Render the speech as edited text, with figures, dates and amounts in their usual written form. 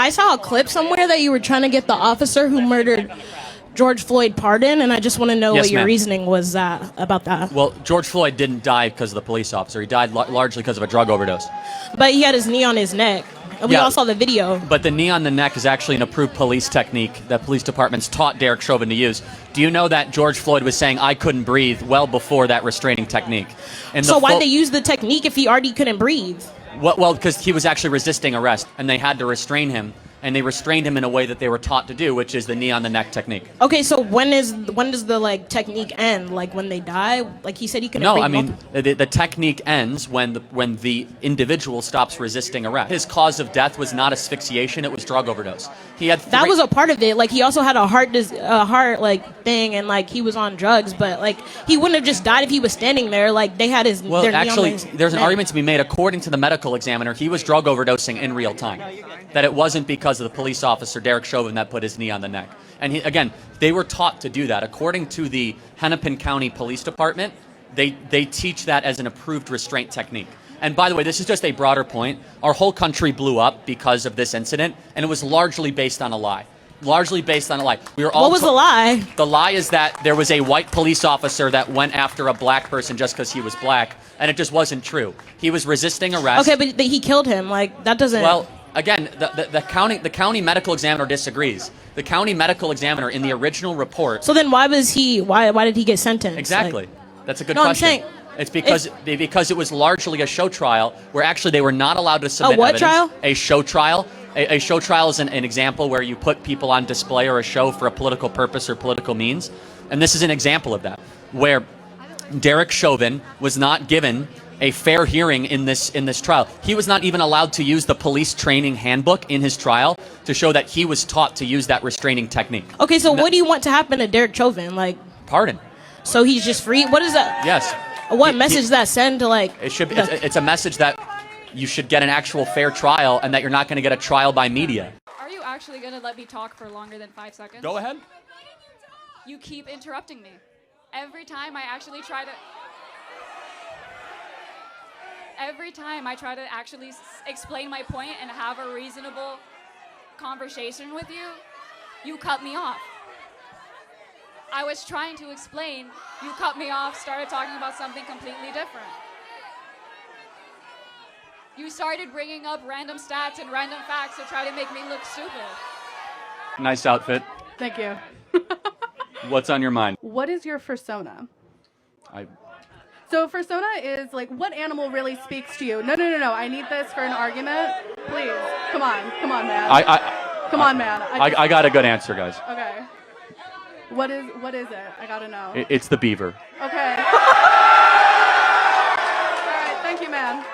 I saw a clip somewhere that you were trying to get the officer who murdered George Floyd pardoned, and I just want to know what your reasoning was about that. Well, George Floyd didn't die because of the police officer. He died largely because of a drug overdose. But he had his knee on his neck. And we all saw the video. But the knee on the neck is actually an approved police technique that police departments taught Derek Chauvin to use. Do you know that George Floyd was saying, I couldn't breathe, well before that restraining technique? And so why'd they use the technique if he already couldn't breathe? Well, because he was actually resisting arrest, and they had to restrain him. And they restrained him in a way that they were taught to do, which is the knee on the neck technique. Okay, so when does the technique end? Like when they die? Like he said he couldn't. No, I mean the technique ends when the individual stops resisting arrest. His cause of death was not asphyxiation; it was drug overdose. He had that was a part of it. Like he also had a heart thing, and like he was on drugs, but like he wouldn't have just died if he was standing there. Like they had his. Well, actually, there's an argument to be made. According to the medical examiner, he was drug overdosing in real time. That it wasn't because of the police officer, Derek Chauvin, that put his knee on the neck. And again, they were taught to do that. According to the Hennepin County Police Department, they teach that as an approved restraint technique. And by the way, this is just a broader point. Our whole country blew up because of this incident, and it was largely based on a lie. Largely based on a lie. We were all what was the lie? The lie is that there was a white police officer that went after a black person just because he was black, and it just wasn't true. He was resisting arrest. Okay, but he killed him. Like that doesn't. Well, again, the county medical examiner disagrees. The county medical examiner in the original report. So then why did he get sentenced? Exactly. Like, that's a good question. I'm saying it's because it was largely a show trial where actually they were not allowed to submit evidence. Trial? A show trial. A show trial is an example where you put people on display or a show for a political purpose or political means. And this is an example of that, where Derek Chauvin was not given a fair hearing in this trial. He was not even allowed to use the police training handbook in his trial to show that he was taught to use that restraining technique. Okay, so what do you want to happen to Derek Chauvin? Like pardon. So he's just free? What is that? Yes. What message does that send to like? It should be. It's a message that you should get an actual fair trial and that you're not going to get a trial by media. Are you actually going to let me talk for longer than 5 seconds? Go ahead. You keep interrupting me. Every time I actually try to actually explain my point and have a reasonable conversation with you, you cut me off. I was trying to explain, you cut me off, started talking about something completely different. You started bringing up random stats and random facts to try to make me look stupid. Nice outfit. Thank you. What's on your mind? What is your fursona? So fursona is like, what animal really speaks to you? No. I need this for an argument. Please, come on, man. Come on, man. I got a good answer, guys. Okay. What is it? I gotta know. It's the beaver. Okay. All right. Thank you, man.